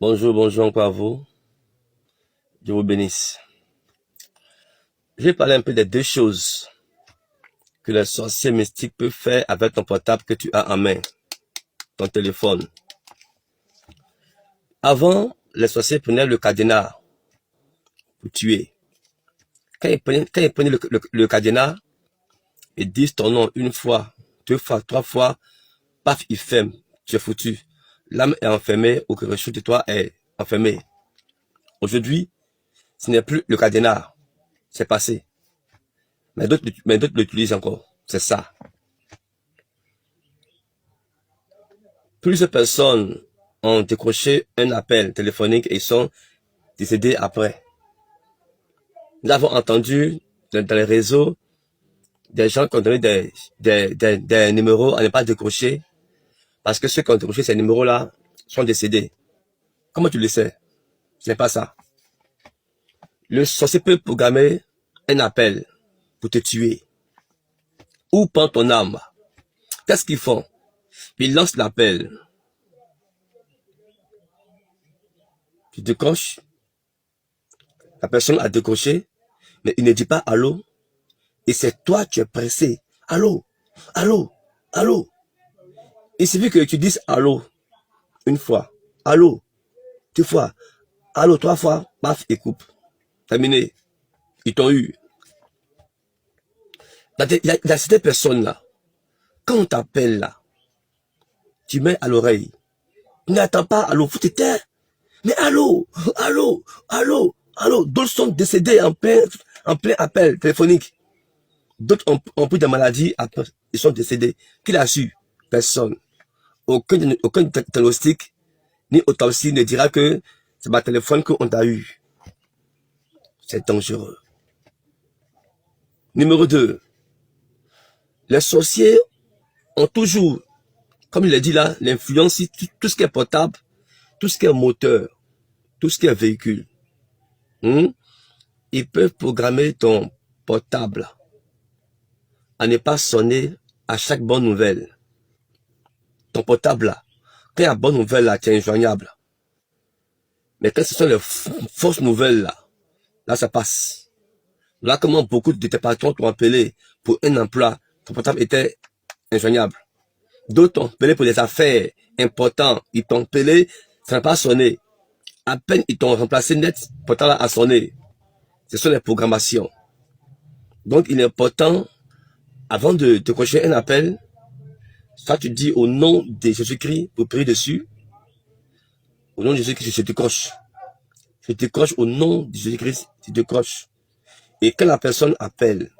Bonjour, bonjour encore à vous. Dieu vous bénisse. Je vais parler un peu des deux choses que le sorcier mystique peut faire avec ton portable que tu as en main, ton téléphone. Avant, les sorciers prenaient le cadenas pour tuer. Quand ils prenaient le cadenas, ils disent ton nom une fois, deux fois, trois fois, paf, ils ferment, tu es foutu. L'âme est enfermée ou quelque chose de toi est enfermé. Aujourd'hui, ce n'est plus le cadenas, c'est passé. Mais d'autres l'utilisent encore. C'est ça. Plusieurs personnes ont décroché un appel téléphonique et sont décédées après. Nous avons entendu dans les réseaux des gens qui ont donné des numéros à ne pas décrocher parce que ceux qui ont décroché ces numéros-là sont décédés. Comment tu le sais? Ce n'est pas ça. Le sorcier peut programmer un appel pour te tuer ou prendre ton âme. Qu'est-ce qu'ils font? Ils lancent l'appel. Tu décroches, la personne a décroché, mais il ne dit pas allô. Et c'est toi, tu es pressé. Allô, allô, allô. Il suffit que tu dises allô une fois, allô, deux fois, allô, trois fois, paf, et coupe. Terminé. Ils t'ont eu. Il y a certaines personnes là, quand on t'appelle là, tu mets à l'oreille. N'attends pas allô, faut te taire. Mais allô, allô, allô, allô. D'autres sont décédés en plein appel téléphonique. D'autres ont pris des maladies, après, ils sont décédés. Qui l'a su? Personne. Aucun diagnostic ni autopsie ne dira que c'est ma téléphone qu'on t'a eu. C'est dangereux. Numéro 2. Les sorciers ont toujours, comme il l'a dit là, l'influence sur tout ce qui est portable, tout ce qui est moteur, tout ce qui est véhicule. Ils peuvent programmer ton portable à ne pas sonner à chaque bonne nouvelle. Ton portable là, quand il y a bonne nouvelle là, tu es injoignable. Mais quand ce sont les fausses nouvelles là ça passe. Là, comment beaucoup de tes patrons t'ont appelé pour un emploi, ton portable était injoignable. D'autres t'ont appelé pour des affaires importantes, ils t'ont appelé, ça n'a pas sonné. À peine ils t'ont remplacé net, le portable a sonné. Ce sont les programmations. Donc, il est important, avant de décrocher un appel, soit tu dis au nom de Jésus-Christ pour prier dessus. Au nom de Jésus-Christ, je décroche. Je décroche au nom de Jésus-Christ, je décroche. Et quand la personne appelle,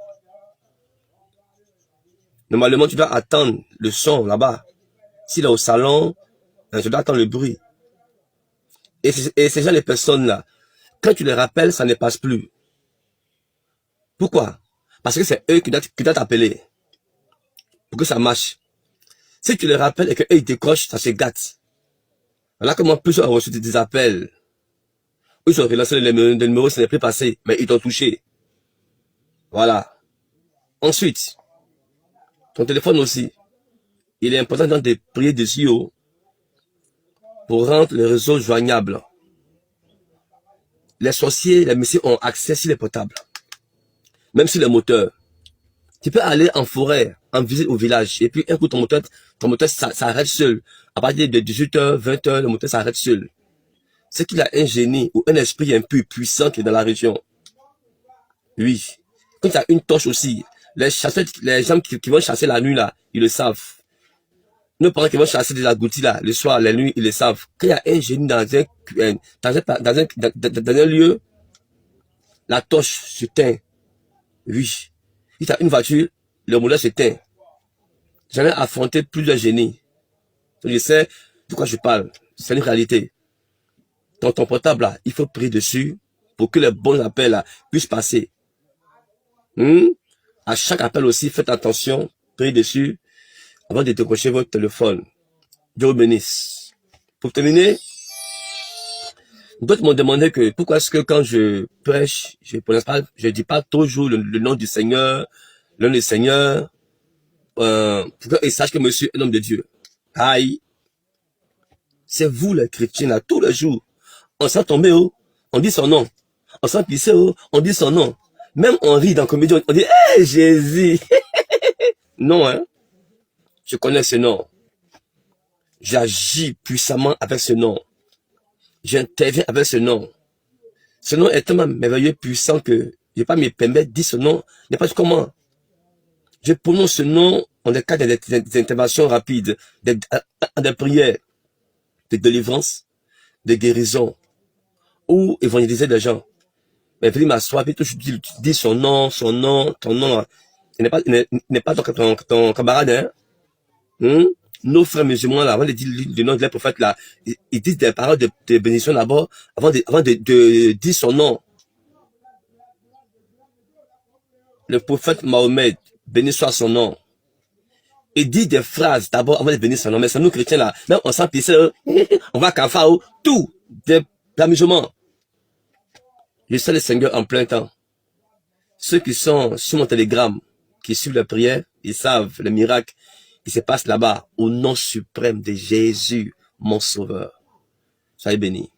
normalement, tu dois attendre le son là-bas. S'il est au salon, je dois attendre le bruit. Et ces gens, les personnes-là, quand tu les rappelles, ça ne passe plus. Pourquoi? Parce que c'est eux qui doivent t'appeler pour que ça marche. Si tu les rappelles et qu'eux, ils décrochent, ça se gâte. Voilà comment plusieurs ont reçu des appels. Ils ont relancé les numéros, ça n'est plus passé, mais ils t'ont touché. Voilà. Ensuite, ton téléphone aussi. Il est important de prier dessus pour rendre le réseau joignable. Les sorciers, les messieurs ont accès sur les portables, même sur les moteurs. Tu peux aller en forêt, en visite au village, et puis un coup ton moteur s'arrête seul. À partir de 18h, 20h, le moteur s'arrête seul. C'est qu'il a un génie ou un esprit un peu puissant qui est dans la région. Oui. Quand tu as une torche aussi, les chasseurs, les gens qui vont chasser la nuit là, ils le savent. Nos parents qui vont chasser des agoutis là, le soir, la nuit, ils le savent. Quand il y a un génie dans un lieu, la torche s'éteint. Oui. Si tu as une voiture, le moteur s'éteint. J'en ai affronté plusieurs génies. Donc je sais de quoi je parle. C'est une réalité. Dans ton portable là, il faut prier dessus pour que les bons appels là puissent passer. À chaque appel aussi, faites attention, priez dessus avant de décrocher votre téléphone. Dieu vous bénisse. Pour terminer, d'autres m'ont demandé que pourquoi est-ce que quand je prêche, je dis pas toujours le nom du Seigneur, le nom du Seigneur, pour qu'ils sachent que je suis un homme de Dieu. Aïe, c'est vous les chrétiens là, tous les jours. on sent tomber, oh, on dit son nom. On sent pisser, oh, on dit son nom. Même on rit dans la comédie, on dit, hey, Jésus. Non, hein. Je connais ce nom. J'agis puissamment avec ce nom. J'interviens avec ce nom. Ce nom est tellement merveilleux, puissant que je ne vais pas me permettre de dire ce nom. N'importe comment. Je prononce ce nom en cas des interventions rapides, des prières, de délivrance, de guérison, ou évangéliser les gens. Mais venir m'asseoir, puis toujours dire son nom, ton nom. Il n'est pas ton camarade, hein. Nos frères musulmans, là, avant de dire le nom de leur prophète, là, ils disent des paroles de bénédiction d'abord, avant de dire son nom. Le prophète Mahomet, béni soit son nom. Il dit des phrases d'abord avant de bénir son nom. Mais c'est nous chrétiens, là, même on s'en pisse, on va à Kafao, tout, des musulmans. Je sais le Seigneur en plein temps. Ceux qui sont sur mon télégramme, qui suivent la prière, ils savent le miracle qui se passe là-bas, au nom suprême de Jésus, mon sauveur. Soyez bénis.